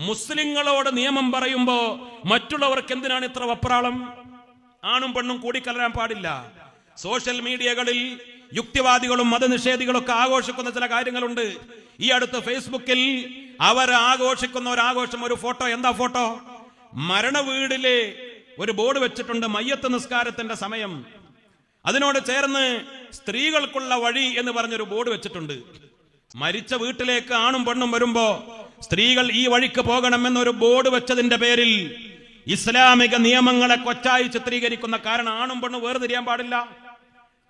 മുസ്ലിങ്ങളോട് നിയമം പറയുമ്പോ മറ്റുള്ളവർക്ക് എന്തിനാണ് ഇത്ര വപ്രാളം? ആണും പെണ്ണും കൂടിക്കലരാൻ പാടില്ല. സോഷ്യൽ മീഡിയകളിൽ യുക്തിവാദികളും മതനിഷേധികളും ഒക്കെ ആഘോഷിക്കുന്ന ചില കാര്യങ്ങളുണ്ട്. ഈ അടുത്ത് ഫേസ്ബുക്കിൽ അവർ ആഘോഷിക്കുന്ന ഒരു ആഘോഷം, ഒരു ഫോട്ടോ. എന്താ ഫോട്ടോ? മരണ വീടിലെ ഒരു ബോർഡ് വെച്ചിട്ടുണ്ട്, മയ്യത്ത് നിസ്കാരത്തിന്റെ സമയം. അതിനോട് ചേർന്ന് സ്ത്രീകൾക്കുള്ള വഴി എന്ന് പറഞ്ഞൊരു ബോർഡ് വെച്ചിട്ടുണ്ട്. മരിച്ച വീട്ടിലേക്ക് ആണും പെണ്ണും വരുമ്പോ സ്ത്രീകൾ ഈ വഴിക്ക് പോകണമെന്നൊരു ബോർഡ് വെച്ചതിന്റെ പേരിൽ ഇസ്ലാമിക നിയമങ്ങളെ കൊച്ചായി ചിത്രീകരിക്കുന്ന. കാരണം ആണും പെണ്ണും വേർതിരിയാൻ പാടില്ല.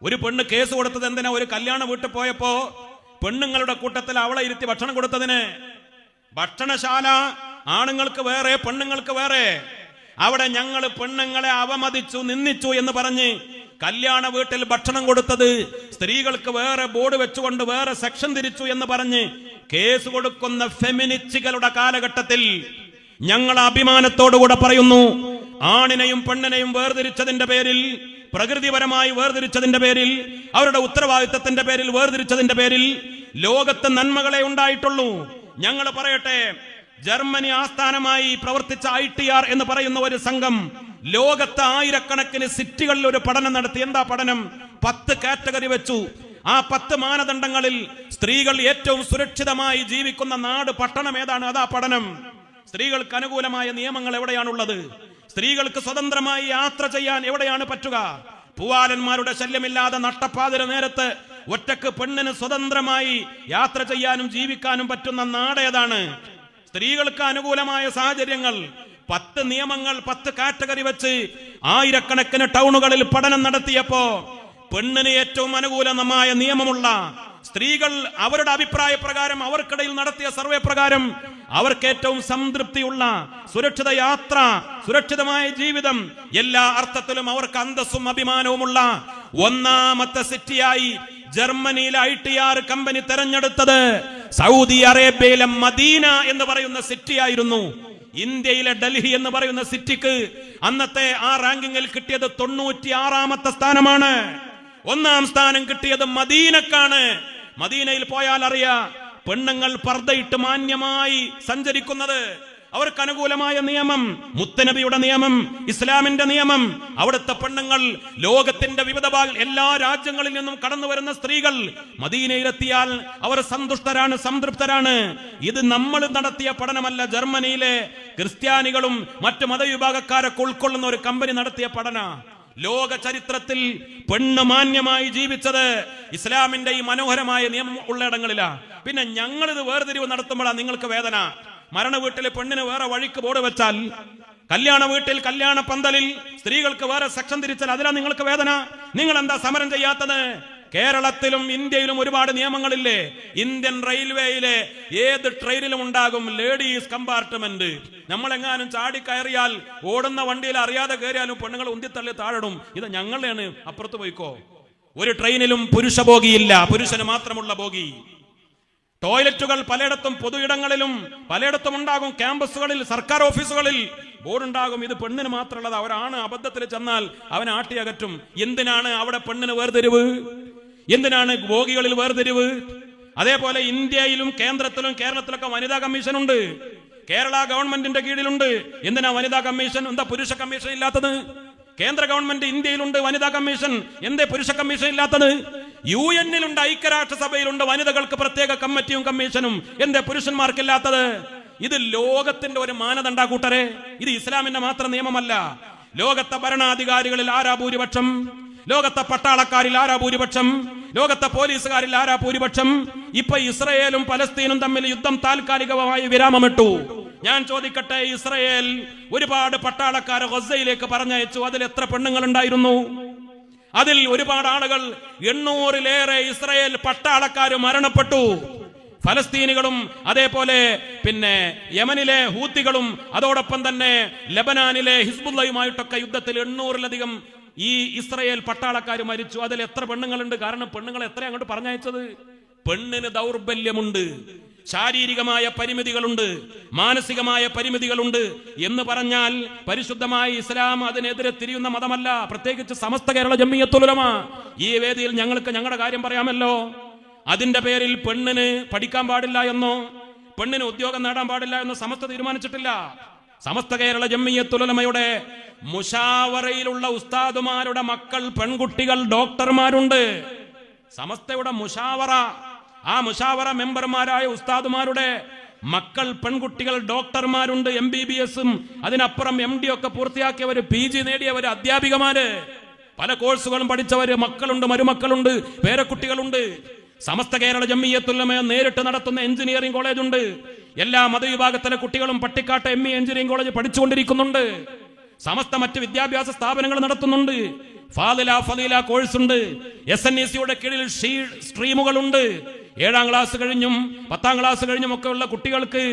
ഒരു പെണ്ണ് കേസ് കൊടുത്തത് എന്തിനാ? ഒരു കല്യാണ വീട്ടിൽ പോയപ്പോ പെണ്ണുങ്ങളുടെ കൂട്ടത്തിൽ അവളെ ഇരുത്തി ഭക്ഷണം കൊടുത്തതിന്. ഭക്ഷണശാല ആണുങ്ങൾക്ക് വേറെ പെണ്ണുങ്ങൾക്ക് വേറെ. അവിടെ ഞങ്ങൾ പെണ്ണുങ്ങളെ അവമതിച്ചു, നിന്ദിച്ചു എന്ന് പറഞ്ഞ് കല്യാണ വീട്ടിൽ ഭക്ഷണം കൊടുത്തത് സ്ത്രീകൾക്ക് വേറെ ബോർഡ് വെച്ചുകൊണ്ട് വേറെ സെക്ഷൻ തിരിച്ചു എന്ന് പറഞ്ഞ് കേസ് കൊടുക്കുന്ന ഫെമിനിസ്റ്റുകളുടെ കാലഘട്ടത്തിൽ ഞങ്ങൾ അഭിമാനത്തോടുകൂടെ പറയുന്നു, ആണിനെയും പെണ്ണിനെയും വേർതിരിച്ചതിന്റെ പേരിൽ, പ്രകൃതിപരമായി വേർതിരിച്ചതിന്റെ പേരിൽ, അവരുടെ ഉത്തരവാദിത്തത്തിന്റെ പേരിൽ വേർതിരിച്ചതിന്റെ പേരിൽ ലോകത്ത് നന്മകളെ ഉണ്ടായിട്ടുള്ളൂ. ഞങ്ങൾ പറയട്ടെ, ജർമ്മനി ആസ്ഥാനമായി പ്രവർത്തിച്ച ITR എന്ന് പറയുന്ന ഒരു സംഘം ലോകത്ത് ആയിരക്കണക്കിന് സിറ്റികളിൽ ഒരു പഠനം നടത്തി. എന്താ പഠനം? 10 കാറ്റഗറി വെച്ചു. ആ 10 മാനദണ്ഡങ്ങളിൽ സ്ത്രീകൾ ഏറ്റവും സുരക്ഷിതമായി ജീവിക്കുന്ന നാട്, പട്ടണം ഏതാണ്? അതാ പഠനം. സ്ത്രീകൾക്ക് അനുകൂലമായ നിയമങ്ങൾ എവിടെയാണുള്ളത്? സ്ത്രീകൾക്ക് സ്വതന്ത്രമായി യാത്ര ചെയ്യാൻ എവിടെയാണ് പറ്റുക? പൂവാലന്മാരുടെ ശല്യമില്ലാതെ നട്ടപ്പാതിര നേരത്ത് ഒറ്റക്ക് പെണ്ണിന് സ്വതന്ത്രമായി യാത്ര ചെയ്യാനും ജീവിക്കാനും പറ്റുന്ന നാട് ഏതാണ്? സ്ത്രീകൾക്ക് അനുകൂലമായ സാഹചര്യങ്ങൾ 10 നിയമങ്ങൾ, 10 കാറ്റഗറി വെച്ച് ആയിരക്കണക്കിന് ടൗണുകളിൽ പഠനം നടത്തിയപ്പോ പെണ്ണിന് ഏറ്റവും അനുകൂലമായ നിയമമുള്ള സ്ത്രീകൾ അവരുടെ അഭിപ്രായ പ്രകാരം, അവർക്കിടയിൽ നടത്തിയ സർവേ പ്രകാരം അവർക്ക് ഏറ്റവും സംതൃപ്തിയുള്ള സുരക്ഷിത യാത്ര, സുരക്ഷിതമായ ജീവിതം, എല്ലാ അർത്ഥത്തിലും അവർക്ക് അന്തസ്സും അഭിമാനവുമുള്ള ഒന്നാമത്തെ സിറ്റിയായി ജർമ്മനിയിലെ ITR കമ്പനി തെരഞ്ഞെടുത്തത് സൗദി അറേബ്യയിലെ മദീന എന്ന് പറയുന്ന സിറ്റിയായിരുന്നു. ഇന്ത്യയിലെ ഡൽഹി എന്ന് പറയുന്ന സിറ്റിക്ക് അന്നത്തെ ആ റാങ്കിങ്ങിൽ കിട്ടിയത് 96ാമത്തെ സ്ഥാനമാണ്. 1ാം സ്ഥാനം കിട്ടിയത് മദീനക്കാണ്. മദീനയിൽ പോയാൽ അറിയാം, പെണ്ണുങ്ങൾ പർദ്ദയിട്ട് മാന്യമായി സഞ്ചരിക്കുന്നത്. അവർക്ക് അനുകൂലമായ നിയമം, മുത്തനബിയുടെ നിയമം, ഇസ്ലാമിന്റെ നിയമം. അവിടുത്തെ പെണ്ണുങ്ങൾ ലോകത്തിന്റെ വിവിധ എല്ലാ രാജ്യങ്ങളിൽ നിന്നും കടന്നു വരുന്ന സ്ത്രീകൾ മദീനയിലെത്തിയാൽ അവർ സന്തുഷ്ടരാണ്, സംതൃപ്തരാണ്. ഇത് നമ്മൾ നടത്തിയ പഠനമല്ല. ജർമ്മനിയിലെ ക്രിസ്ത്യാനികളും മറ്റു മതവിഭാഗക്കാരൊക്കെ ഉൾക്കൊള്ളുന്ന ഒരു കമ്പനി നടത്തിയ പഠന. ലോക ചരിത്രത്തിൽ പെണ്ണ് മാന്യമായി ജീവിച്ചത് ഇസ്ലാമിന്റെ ഈ മനോഹരമായ നിയമം ഉള്ളയിടങ്ങളിലാ. പിന്നെ ഞങ്ങളിത് വേർതിരിവ് നടത്തുമ്പോഴാണ് നിങ്ങൾക്ക് വേദന. മരണ വീട്ടിൽ പെണ്ണിന് വേറെ വഴിക്ക് ബോർഡ് വെച്ചാൽ, കല്യാണ വീട്ടിൽ കല്യാണ പന്തലിൽ സ്ത്രീകൾക്ക് വേറെ സെക്ഷൻ തിരിച്ചാൽ അതിലാ നിങ്ങൾക്ക് വേദന. നിങ്ങൾ എന്താ സമരം ചെയ്യാത്തത്? കേരളത്തിലും ഇന്ത്യയിലും ഒരുപാട് നിയമങ്ങളില്ലേ? ഇന്ത്യൻ റെയിൽവേയിലെ ഏത് ട്രെയിനിലും ഉണ്ടാകും ലേഡീസ് കമ്പാർട്ട്മെന്റ്. നമ്മളെങ്ങാനും ചാടി കയറിയാൽ, ഓടുന്ന വണ്ടിയിൽ അറിയാതെ കയറിയാലും പെണ്ണുങ്ങൾ ഉന്തിത്തള്ളി താഴടും. ഇത് ഞങ്ങളെയാണ്, അപ്പുറത്ത് പോയിക്കോ. ഒരു ട്രെയിനിലും പുരുഷ ബോഗിയില്ല, പുരുഷന് മാത്രമുള്ള ബോഗി. ടോയ്ലറ്റുകൾ പലയിടത്തും, പൊതു ഇടങ്ങളിലും പലയിടത്തും ഉണ്ടാകും. ക്യാമ്പസുകളിൽ, സർക്കാർ ഓഫീസുകളിൽ ബോർഡുണ്ടാകും, ഇത് പെണ്ണിന് മാത്രമുള്ളത്. ഒരാണ് അബദ്ധത്തിൽ ചെന്നാൽ അവൻ ആട്ടിയകറ്റും. എന്തിനാണ് അവിടെ പെണ്ണിന് വേർതിരിവ്? എന്തിനാണ് ബോഗികളിൽ വേർതിരിവ്? അതേപോലെ ഇന്ത്യയിലും കേന്ദ്രത്തിലും കേരളത്തിലൊക്കെ വനിതാ കമ്മീഷൻ ഉണ്ട്, കേരള ഗവൺമെന്റിന്റെ കീഴിലുണ്ട്. എന്തിനാ വനിതാ കമ്മീഷൻ? എന്താ പുരുഷ കമ്മീഷൻ ഇല്ലാത്തത്? കേന്ദ്ര ഗവൺമെന്റ് ഇന്ത്യയിലുണ്ട് വനിതാ കമ്മീഷൻ, എന്തേ പുരുഷ കമ്മീഷൻ ഇല്ലാത്തത്? UN-ലുണ്ട്, ഐക്യരാഷ്ട്രസഭയിലുണ്ട് വനിതകൾക്ക് പ്രത്യേക കമ്മിറ്റിയും കമ്മീഷനും, എന്തേ പുരുഷന്മാർക്കില്ലാത്തത്? ഇത് ലോകത്തിന്റെ ഒരു മാനദണ്ഡ കൂട്ടരെ. ഇത് ഇസ്ലാമിന്റെ മാത്രം നിയമമല്ല. ലോകത്തെ ഭരണാധികാരികളിൽ ആരാ ഭൂരിപക്ഷം? ലോകത്തെ പട്ടാളക്കാരിൽ ആരാ ഭൂരിപക്ഷം? ലോകത്തെ പോലീസുകാരിൽ ആരാ ഭൂരിപക്ഷം? ഇപ്പൊ ഇസ്രയേലും പലസ്തീനും തമ്മിൽ യുദ്ധം താൽക്കാലികമായി വിരാമമിട്ടു. ഞാൻ ചോദിക്കട്ടെ, ഇസ്രയേൽ ഒരുപാട് പട്ടാളക്കാരെ ഗസയിലേക്ക് പറഞ്ഞയച്ചു. അതിൽ എത്ര പെണ്ണുങ്ങൾ ഉണ്ടായിരുന്നു? അതിൽ ഒരുപാട് ആളുകൾ, 800-ലേറെ ഇസ്രയേൽ പട്ടാളക്കാർ മരണപ്പെട്ടു. ഫലസ്തീനികളും അതേപോലെ പിന്നെ യമനിലെ ഹൂത്തികളും അതോടൊപ്പം തന്നെ ലബനാനിലെ ഹിസ്ബുള്ളയുമായിട്ടൊക്കെ യുദ്ധത്തിൽ 800-ലധികം ഈ ഇസ്രയേൽ പട്ടാളക്കാർ മരിച്ചു. അതിൽ എത്ര പെണ്ണുങ്ങളുണ്ട്? കാരണം പെണ്ണുങ്ങൾ എത്ര അങ്ങോട്ട് പറഞ്ഞയച്ചത്? പെണ്ണിന് ദൗർബല്യമുണ്ട്, ശാരീരികമായ പരിമിതികളുണ്ട്, മാനസികമായ പരിമിതികളുണ്ട് എന്ന് പറഞ്ഞാൽ പരിശുദ്ധമായ ഇസ്ലാം അതിനെതിരെ തിരിയുന്ന മതമല്ല. പ്രത്യേകിച്ച് സമസ്ത കേരള ജംഇയ്യത്തുൽ ഉലമ. ഈ വേദിയിൽ ഞങ്ങൾക്ക് ഞങ്ങളുടെ കാര്യം പറയാമല്ലോ. അതിന്റെ പേരിൽ പെണ്ണിന് പഠിക്കാൻ പാടില്ല എന്നോ, പെണ്ണിന് ഉദ്യോഗം നേടാൻ പാടില്ല എന്ന് സമസ്ത തീരുമാനിച്ചിട്ടില്ല. സമസ്ത കേരള ജംഇയ്യത്തുൽ ഉലമയുടെ മുശാവറയിലുള്ള ഉസ്താദുമാരുടെ മക്കൾ പെൺകുട്ടികൾ ഡോക്ടർമാരുണ്ട്. സമസ്തയുടെ മുശാവറ, ആ മുശാവറ മെമ്പർമാരായ ഉസ്താദുമാരുടെ മക്കൾ പെൺകുട്ടികൾ ഡോക്ടർമാരുണ്ട്. MBBS-ഉം അതിനപ്പുറം MD ഒക്കെ പൂർത്തിയാക്കിയവര്, PG നേടിയവര്, അധ്യാപികമാര്, പല കോഴ്സുകളും പഠിച്ചവര്, മക്കളുണ്ട്, മരുമക്കളുണ്ട്, പേരക്കുട്ടികളുണ്ട്. സമസ്ത കേരള ജംഇയ്യത്തുൽ ഉലമ നേരിട്ട് നടത്തുന്ന എഞ്ചിനീയറിംഗ് കോളേജ് ഉണ്ട്. എല്ലാ മതവിഭാഗത്തിലെ കുട്ടികളും പട്ടിക്കാട്ട് ME എഞ്ചിനീയറിംഗ് കോളേജ് പഠിച്ചുകൊണ്ടിരിക്കുന്നുണ്ട്. സമസ്ത മറ്റ് വിദ്യാഭ്യാസ സ്ഥാപനങ്ങൾ നടത്തുന്നുണ്ട്. ഫളീല കോഴ്സ് ഉണ്ട്. SNEC-യുടെ കീഴിൽ സ്ട്രീമുകളുണ്ട്. 7ാം ക്ലാസ് കഴിഞ്ഞും 10ാം ക്ലാസ് കഴിഞ്ഞും ഒക്കെ ഉള്ള കുട്ടികൾക്ക്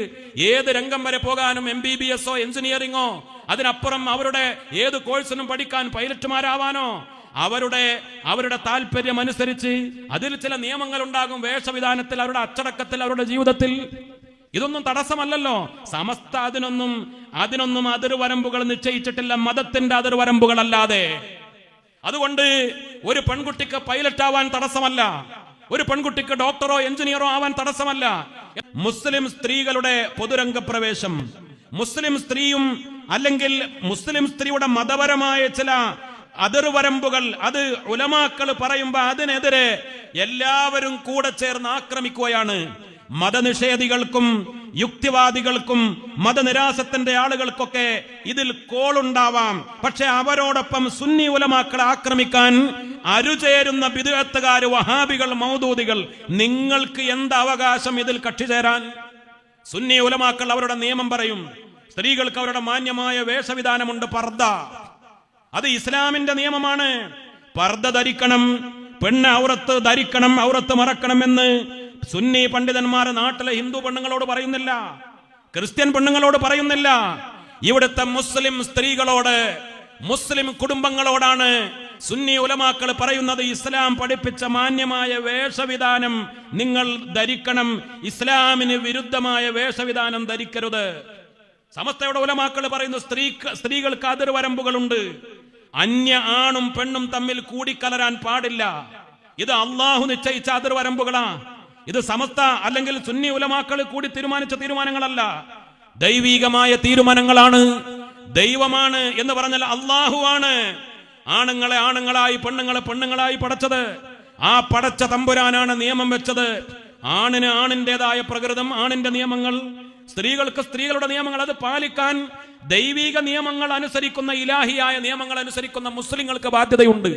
ഏത് രംഗം വരെ പോകാനും, MBBS-ഓ എഞ്ചിനീയറിംഗോ അതിനപ്പുറം അവരുടെ ഏത് കോഴ്സിനും പഠിക്കാൻ, പൈലറ്റുമാരാവാനോ അവരുടെ താല്പര്യം അനുസരിച്ച് അതിൽ ചില നിയമങ്ങൾ ഉണ്ടാകും. വേഷവിധാനത്തിൽ, അവരുടെ അച്ചടക്കത്തിൽ, അവരുടെ ജീവിതത്തിൽ. ഇതൊന്നും തടസ്സമല്ലല്ലോ. സമസ്ത അതിനൊന്നും അതിർവരമ്പുകൾ നിശ്ചയിച്ചിട്ടില്ല, മതത്തിന്റെ അതിർവരമ്പുകളല്ലാതെ. അതുകൊണ്ട് ഒരു പെൺകുട്ടിക്ക് പൈലറ്റ് ആവാൻ തടസ്സമല്ല, ഒരു പെൺകുട്ടിക്ക് ഡോക്ടറോ എഞ്ചിനീയറോ ആവാൻ തടസ്സമല്ല. മുസ്ലിം സ്ത്രീകളുടെ പൊതുരംഗ പ്രവേശം, മുസ്ലിം സ്ത്രീയും അല്ലെങ്കിൽ മുസ്ലിം സ്ത്രീയുടെ മതപരമായ ചില അതിർവരമ്പുകൾ, അത് ഉലമാക്കൾ പറയുമ്പോ അതിനെതിരെ എല്ലാവരും കൂടെ ചേർന്ന് ആക്രമിക്കുകയാണ്. മതനിഷേധികൾക്കും യുക്തിവാദികൾക്കും മതനിരാസത്തിന്റെ ആളുകൾക്കൊക്കെ ഇതിൽ കോളുണ്ടാവാം. പക്ഷെ അവരോടൊപ്പം സുന്നി ഉലമാക്കളെ ആക്രമിക്കാൻ അരുചേരുന്ന ബിദ്അത്തുകാര്, വഹാബികൾ, മൗദൂദികൾ, നിങ്ങൾക്ക് എന്ത് അവകാശം ഇതിൽ കക്ഷി ചേരാൻ? സുന്നി ഉലമാക്കൾ അവരുടെ നിയമം പറയും. സ്ത്രീകൾക്ക് അവരുടെ മാന്യമായ വേഷവിധാനമുണ്ട്, പർദ്ദ. അത് ഇസ്ലാമിന്റെ നിയമമാണ്. പർദ്ദ ധരിക്കണം, പെണ്ണ് ഔറത്ത് ധരിക്കണം, ഔറത്ത് മറക്കണമെന്ന് സുന്നി പണ്ഡിതന്മാർ നാട്ടിലെ ഹിന്ദു പെണ്ണുങ്ങളോട് പറയുന്നില്ല, ക്രിസ്ത്യൻ പെണ്ണുങ്ങളോട് പറയുന്നില്ല. ഇവിടുത്തെ മുസ്ലിം സ്ത്രീകളോട്, മുസ്ലിം കുടുംബങ്ങളോടാണ് സുന്നി ഉലമാക്കൾ പറയുന്നത്. ഇസ്ലാം പഠിപ്പിച്ച മാന്യമായ വേഷവിധാനം നിങ്ങൾ ധരിക്കണം, ഇസ്ലാമിന് വിരുദ്ധമായ വേഷവിധാനം ധരിക്കരുത്. സമസ്തയുടെ ഉലമാക്കൾ പറയുന്നു സ്ത്രീകൾക്ക് അതിർവരമ്പുകളുണ്ട്. അന്യ ആണും പെണ്ണും തമ്മിൽ കൂടിക്കലരാൻ പാടില്ല. ഇത് അള്ളാഹു നിശ്ചയിച്ച അതിർവരമ്പുകളാ. ഇത് സമസ്ത അല്ലെങ്കിൽ സുന്നി ഉലമാക്കൾ കൂടി തീരുമാനിച്ച തീരുമാനങ്ങളല്ല, ദൈവികമായ തീരുമാനങ്ങളാണ്. ദൈവമാണ് എന്ന് പറഞ്ഞാൽ അള്ളാഹുവാണ് ആണുങ്ങളെ ആണുങ്ങളായി, പെണ്ണുങ്ങളെ പെണ്ണുങ്ങളായി പടച്ചത്. ആ പടച്ച തമ്പുരാനാണ് നിയമം വെച്ചത്. ആണിന് ആണിൻ്റെതായ പ്രകൃതം, ആണിന്റെ നിയമങ്ങൾ, സ്ത്രീകൾക്ക് സ്ത്രീകളുടെ നിയമങ്ങൾ. അത് പാലിക്കാൻ ദൈവിക നിയമങ്ങൾ അനുസരിക്കുന്ന, ഇലാഹിയായ നിയമങ്ങൾ അനുസരിക്കുന്ന മുസ്ലിങ്ങൾക്ക് ബാധ്യതയുണ്ട്.